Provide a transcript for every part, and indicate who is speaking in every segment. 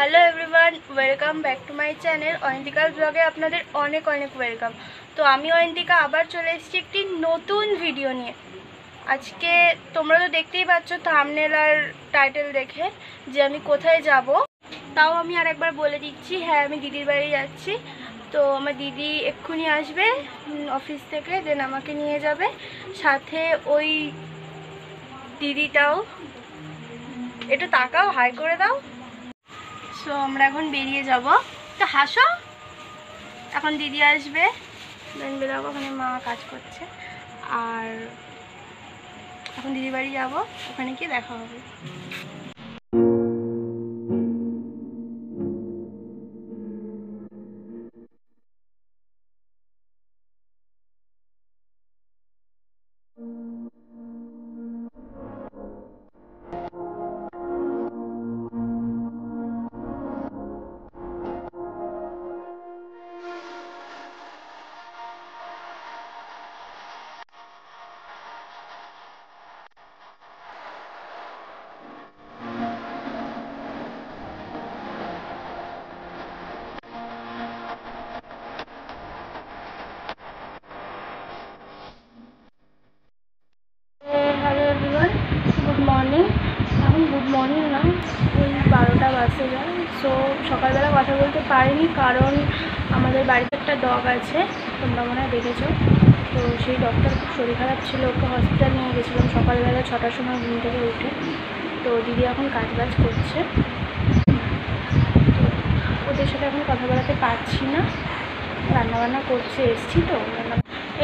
Speaker 1: Hello everyone, welcome back to my channel অয়ন্তিকার ব্লগে আপনাদের অনেক অনেক ওয়েলকাম। তো আমি অয়ন্তিকা আবার চলে এসেছি একটি নতুন ভিডিও নিয়ে। আজকে তোমরা তো দেখতেই পাচ্ছ থাম্বনেল আর টাইটেল দেখে যে আমি কোথায় যাব। তাও আমি আর একবার বলে দিচ্ছি, হ্যাঁ আমি দিদির বাড়ি যাচ্ছি। তো আমার দিদি এক্ষুনি আসবে অফিস থেকে, দেন আমাকে নিয়ে যাবে, সাথে ওই দিদিটাও। একটু তাকাও, হাই করে দাও। সো আমরা এখন বেরিয়ে যাব। তো হাসো। এখন দিদি আসবে, দেন বেরোবো। ওখানে মা কাজ করছে, আর এখন দিদি বাড়ি যাবো, ওখানে গিয়ে দেখা হবে। Hello everyone, good morning. এখন গুড মর্নিং না, ওই 12টা বাজে যায়। সো সকালবেলা কথা বলতে পারিনি, কারণ আমাদের বাড়িতে একটা ডগ আছে, তোমরা মনে হয় দেখেছো। তো সেই ডগটার খুব শরীর খারাপ ছিল, ওকে হসপিটাল নিয়ে গেছিলাম সকালবেলা 6টার সময় ঘুম থেকে উঠে। তো দিদি এখন কাজবাজ করছে, তো ওদের সাথে এখন কথা বলাতে পারছি না। রান্নাবান্না করছে, এসছি তো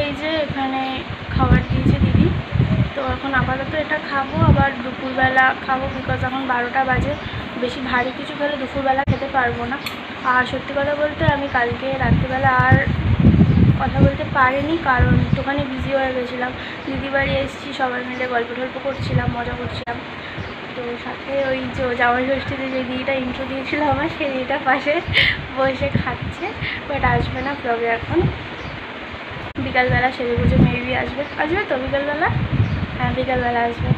Speaker 1: এই যে এখানে খাবার দিয়েছে দিদি। তো এখন আপাতত এটা খাবো, আবার দুপুরবেলা খাবো, বিকজ এখন 12টা বাজে। বেশি ভারী কিছু খেলে দুপুরবেলা খেতে পারবো না। আর সত্যি কথা বলতে আমি কালকে রাত্রিবেলা আর কথা বলতে পারিনি, কারণ একটুখানি বিজি হয়ে গেছিলাম। দিদি বাড়ি এসেছি, সবাই মিলে গল্প টল্প করছিলাম, মজা করছিলাম। তো সাথে ওই যে জামাই ষষ্ঠীতে যে দিদিটা ইন্ট্রো দিয়েছিল আমার, সেই দিদিটা পাশে বসে খাচ্ছে, বাট আসবে না ব্লগে এখন। বিকালবেলা সেরে গুজে মেবি আসবে তো বিকালবেলা। হ্যাঁ বিকালবেলা আসবে,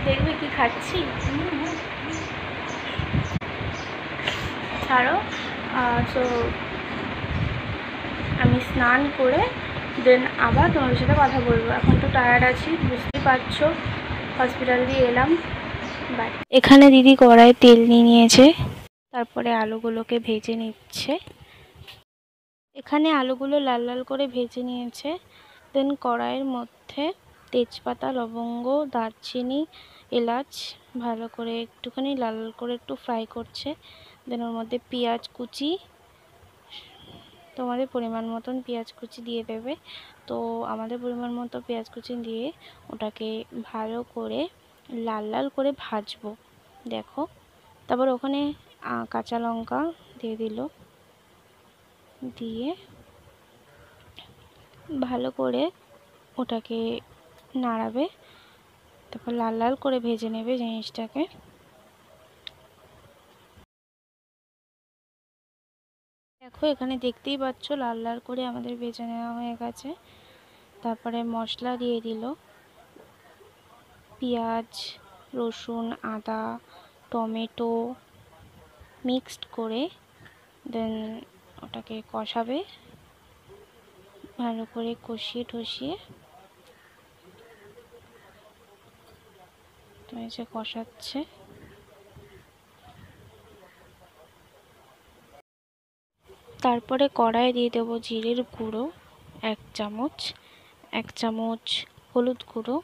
Speaker 1: দেখবি কি খাচ্ছি। ছাড়ো। সো আমি স্নান করে দেন আবার তোমাদের সাথে কথা বলবো। এখন তো টায়ার্ড আছি, বুঝতেই পারছো, হসপিটাল দিয়ে এলাম। বাই। এখানে দিদি কড়াই তেল নিয়ে নিয়েছে, তারপরে আলুগুলোকে ভেজে নিচ্ছে। এখানে আলুগুলো লাল লাল করে ভেজে নিয়েছে, দেন কড়াইয়ের মধ্যে তেজপাতা, লবঙ্গ, দারচিনি, এলাচ ভালো করে একটুখানি লাল লাল করে একটু ফ্রাই করছে। দেন ওর মধ্যে পেঁয়াজ কুচি, তোমাদের পরিমাণ মতন পেঁয়াজ কুচি দিয়ে দেবে। তো আমাদের পরিমাণ মতো পেঁয়াজ কুচি দিয়ে ওটাকে ভালো করে লাল লাল করে ভাজবো, দেখো। তারপর ওখানে কাঁচা লঙ্কা দিয়ে দিল, দিয়ে ভালো করে ওটাকে নাড়াবে, তারপর লাল লাল করে ভেজে নেবে জিনিসটাকে। দেখো এখানে দেখতেই পাচ্ছ লাল লাল করে আমাদের ভেজে নেওয়া হয়ে গেছে। তারপরে মশলা দিয়ে দিল, পেঁয়াজ, রসুন, আদা, টমেটো মিক্সড করে, দেন ওটাকে কষাবে ভালো করে, কষিয়ে টষিয়ে তো এই যে কষাচ্ছে। তারপরে কড়াইয়ে দিয়ে দেবো জিরের গুঁড়ো 1 চামচ, 1 চামচ হলুদ গুঁড়ো,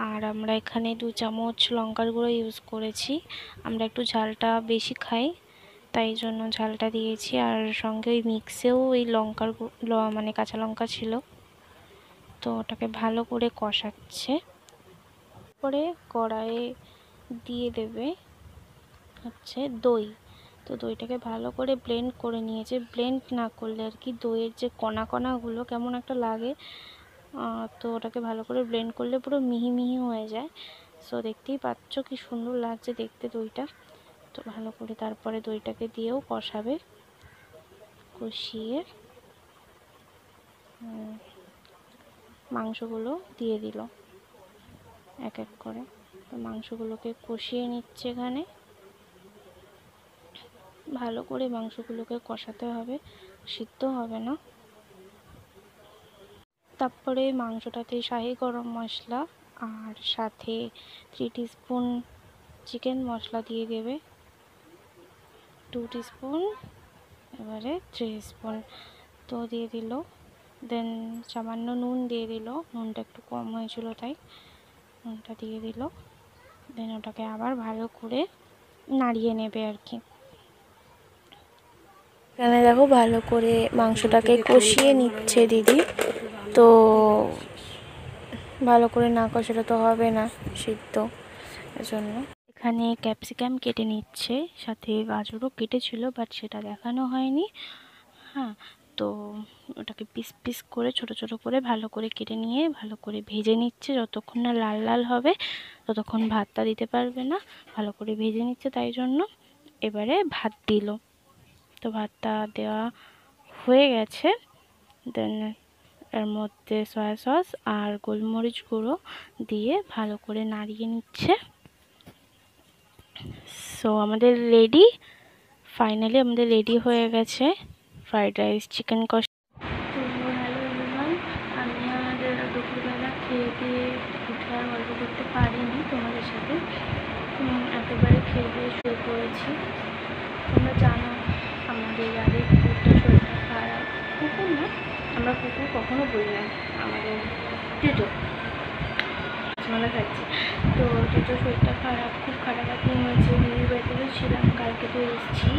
Speaker 1: আর আমরা এখানে 2 চামচ লঙ্কার গুঁড়ো ইউজ করেছি। আমরা একটু ঝালটা বেশি খাই, তাই জন্য ঝালটা দিয়েছি। আর সঙ্গে ওই মিক্সেও ওই লঙ্কার মানে কাঁচা লঙ্কা ছিল, তো ওটাকে ভালো করে কষাচ্ছে। পরে কড়াইয়ে দিয়ে দেবে হচ্ছে দই। তো দইটাকে ভালো করে ব্লেন্ড করে নিয়েছে। ব্লেন্ড না করলে আর কি দইয়ের যে কণা কণাগুলো কেমন একটা লাগে, তো ওটাকে ভালো করে ব্লেন্ড করলে পুরো মিহি মিহি হয়ে যায়। সো দেখতেই পাচ্ছ কি সুন্দর লাগছে দেখতে দইটা। তো ভালো করে তারপরে দইটাকে দিয়েও কষাবে, কষিয়ে মাংসগুলো দিয়ে দিল এক এক করে। তো মাংসগুলোকে কষিয়ে নিচ্ছে এখানে। ভালো করে মাংসগুলোকে কষাতে হবে, সিদ্ধ হবে না। তারপরে মাংসটাতে শাহি গরম মশলা আর সাথে 3 টিস্পুন চিকেন মশলা দিয়ে দেবে, 2 টিস্পুন, এবারে 3 স্পুন তো দিয়ে দিল। দেন সামান্য নুন দিয়ে দিল, নুনটা একটু কম হয়েছিল তাই নুনটা দিয়ে দিল। দেন ওটাকে আবার ভালো করে নাড়িয়ে নেবে আর কি। এখানে দেখো ভালো করে মাংসটাকে কষিয়ে নিচ্ছে দিদি। তো ভালো করে না কষালে তো হবে না সিদ্ধ, এজন্য এখানে ক্যাপসিকাম কেটে নিচ্ছে, সাথে গাজরও কেটেছিল বাট সেটা দেখানো হয়নি। হ্যাঁ, তো ওটাকে পিস পিস করে ছোট ছোট করে ভালো করে কেটে নিয়ে ভালো করে ভেজে নিচ্ছে। যতক্ষণ না লাল লাল হবে ততক্ষণ ভাতটা দিতে পারবে না, ভালো করে ভেজে নিচ্ছে তাই জন্য। এবারে ভাত দিল, তো ভাতটা দেওয়া হয়ে গেছে। দেন এর মধ্যে সয়া সস আর গোলমরিচ গুঁড়ো দিয়ে ভালো করে নাড়িয়ে নিচ্ছে। সো আমাদের রেডি, ফাইনালি আমাদের রেডি হয়ে গেছে ফ্রাইড রাইস চিকেন কষা। তো হ্যালো এভরিওয়ান, আমি আমাদের দুপুরবেলা খেয়ে দিয়ে উঠে আর গল্প করতে পারিনি তোমাদের সাথে, একেবারে খেয়ে দিয়ে শুয়ে পড়েছি। তোমরা জানো আমাদের বাড়ির কুকুরটা শরীরটা খারাপ, কুকুর না, আমরা কুকুর কখনো বলি না, আমাদের টিটো আমরা খাচ্ছি। তো টিটো শরীরটা খারাপ, খুব খাটাখাটি হয়েছে, দিদির বাড়িতে ছিলাম, কালকে তো এসেছি।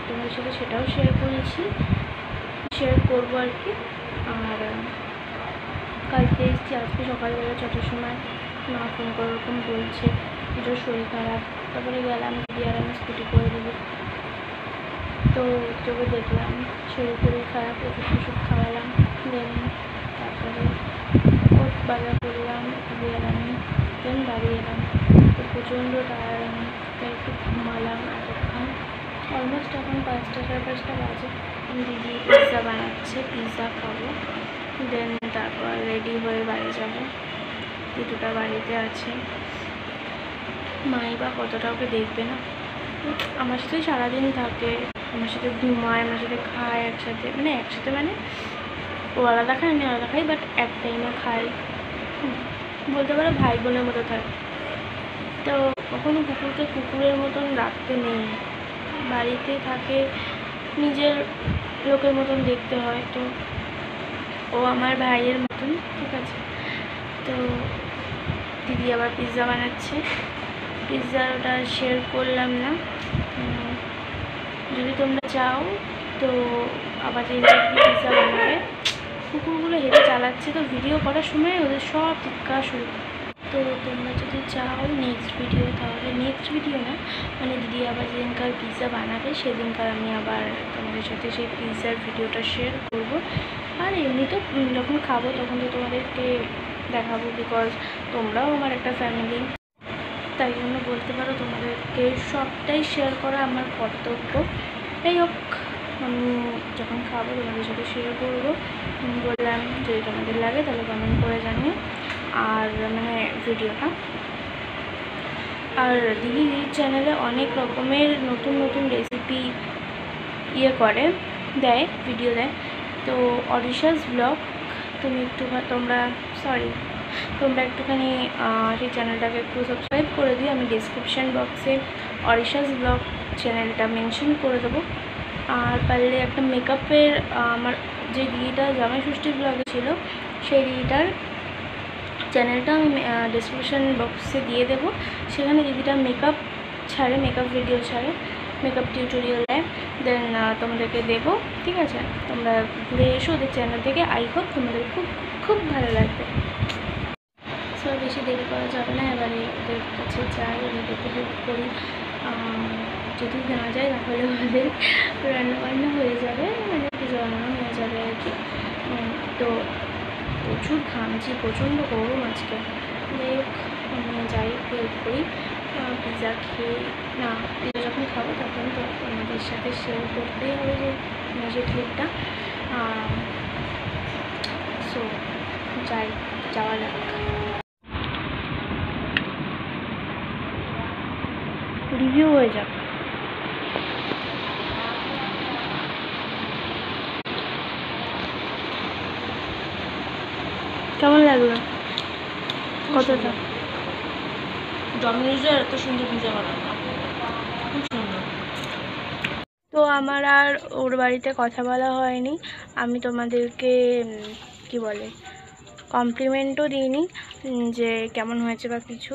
Speaker 1: তোমাদের সাথে সেটাও শেয়ার করবো আর কি। আর কালকে এসেছি, আজকে সকালবেলা 6টার সময় মা ফোন করে ওরকম বলছে টিটোর শরীর খারাপ। তারপরে গেলাম, দিদি আর আমি স্কুটি করে দেবো। তো চোখে দেখলাম শরীর খারাপ, ওষুধ খাওয়ালাম। দেন তারপরে বাজার করলাম, দিয়ে আমি দেন বাড়ি এলাম। তো প্রচণ্ড টায়ার্ড আমি, তাই একটু ঘুমালাম এতক্ষণ। অলমোস্ট এখন 5টা 5:30 বাজে। দিদি পিৎজা বানাচ্ছে, পিৎজা খাবো। দেন তারপর রেডি হয়ে বাড়ি যাব। টিটুটা বাড়িতে আছে, মাই বা কতটা ওকে দেখবে না। আমার সাথেই সারাদিন থাকে, আমার সাথে ঘুমায়, আমার সাথে খায় একসাথে, মানে ও আলাদা খায় আমি আলাদা খাই, বাট এক টাইমে খাই, বলতে পারো ভাই বোনের মতো থাকে। তো কখনো কুকুরকে কুকুরের মতন রাখতে নেই, বাড়িতে থাকে নিজের লোকের মতন দেখতে হয়। তো ও আমার ভাইয়ের মতন, ঠিক আছে। তো দিদি আবার পিৎজা বানাচ্ছে, পিৎজার ওটা শেয়ার করলাম না। যদি তোমরা চাও তো আবার দিদি পিৎজা বানাবে। কুকুরগুলো হেঁটে চালাচ্ছে, তো ভিডিও করার সময় ওদের সব চিৎকার শুরু। তো তোমরা যদি চাও নেক্সট ভিডিও, তাহলে নেক্সট ভিডিও না, মানে দিদি আবার যেদিনকার পিৎজা বানাবে সেদিনকার আমি আবার তোমাদের সাথে সেই পিৎজার ভিডিওটা শেয়ার করব। আর এমনি তো যখন খাবো তখন তো তোমাদেরকে দেখাবো, বিকজ তোমরাও আমার একটা ফ্যামিলি, তাই জন্য বলতে পারো তোমাদেরকে সবটাই শেয়ার করা আমার কর্তব্য। যাই হোক, আমি যখন খাবো তোমাদের সাথে শেয়ার করবো। বললাম যদি তোমাদের লাগে তাহলে কমেন্ট করে জানিও। আর ভিডিওটা, আর দিদির চ্যানেলে অনেক রকমের নতুন নতুন রেসিপি ভিডিও দেয়। তো অরিশাস ব্লগ, তোমরা একটুখানি সেই চ্যানেলটাকে একটু সাবস্ক্রাইব করে দিও। আমি ডিসক্রিপশান বক্সে অরিশাস ব্লগ চ্যানেলটা মেনশন করে দেবো। আর পারলে একটা মেকআপের, আমার যে দিদিটা জামাই ষষ্ঠী ব্লগে ছিল সেই দিদিটার চ্যানেলটা আমি ডিসক্রিপশান বক্সে দিয়ে দেবো। সেখানে দিদিটা মেকআপ ভিডিও ছাড়ে, মেকআপ টিউটোরিয়াল দেয়। দেন তোমাদেরকে দেবো, ঠিক আছে। তোমরা ঘুরে এসো ওদের চ্যানেল থেকে, আই হোপ তোমাদের খুব খুব ভালো লাগবে। সো বেশি দেরি করা যাবে না, এবারে ওদের কাছে যাই, ওদেরকে হেল্প করি। যদি না যায় তাহলে ওদের রান্নাবান্না হয়ে যাবে, কিছু বানানো হয়ে যাবে আর কি। তো প্রচুর ঘামছি, প্রচণ্ড গরম আজকে। যাই হোক, আমি যাই হেল্প করি। পিৎজা যখন খাবো তখন তো আমাদের সাথে শেয়ার করতেই হবে যে নিজের ক্লিপটা। সো যাওয়া যাক। রিভিউ হয়ে যাক। কেমন লাগলো? কতটা?
Speaker 2: ডমিনোজের এত সুন্দর পিজা বানানো, খুব সুন্দর।
Speaker 1: তো আমার আর ওর বাড়িতে কথা বলা হয়নি। আমি তোমাদেরকে কি বলে কমপ্লিমেন্টও দিইনি যে কেমন হয়েছে বা কিছু।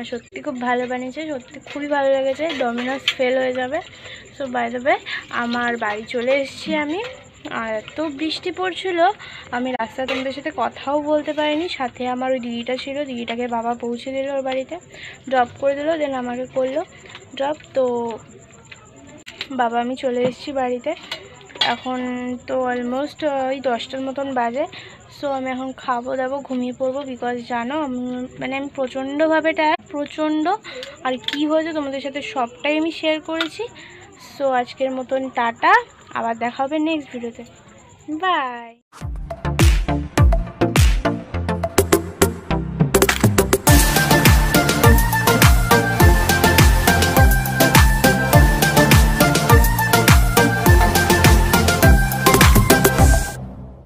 Speaker 1: সত্যি খুব ভালো বানিয়েছে, সত্যি খুবই ভালো লেগেছে। ডমিনোজ ফেল হয়ে যাবে। সো বাই দ্য ওয়ে আমার বাড়ি চলে এসেছি আমি। আর এত বৃষ্টি পড়ছিল, আমি রাস্তায় তোমাদের সাথে কথাও বলতে পারিনি। সাথে আমার ওই দিদিটা ছিল, দিদিটাকে বাবা পৌঁছে দিল ওর বাড়িতে, ড্রপ করে দিল, দেন আমাকে করলো ড্রপ। তো বাবা আমি চলে এসেছি বাড়িতে। এখন তো অলমোস্ট ওই 10টার মতন বাজে। সো আমি এখন খাবো দাবো, ঘুমিয়ে পড়বো। বিকজ জানো আমি প্রচণ্ডভাবে টায়ার্ড, প্রচণ্ড। আর কি হয়েছে তোমাদের সাথে সবটাই আমি শেয়ার করেছি। সো আজকের মতন টাটা, আবার দেখা হবে নেক্সট ভিডিওতে। বাই।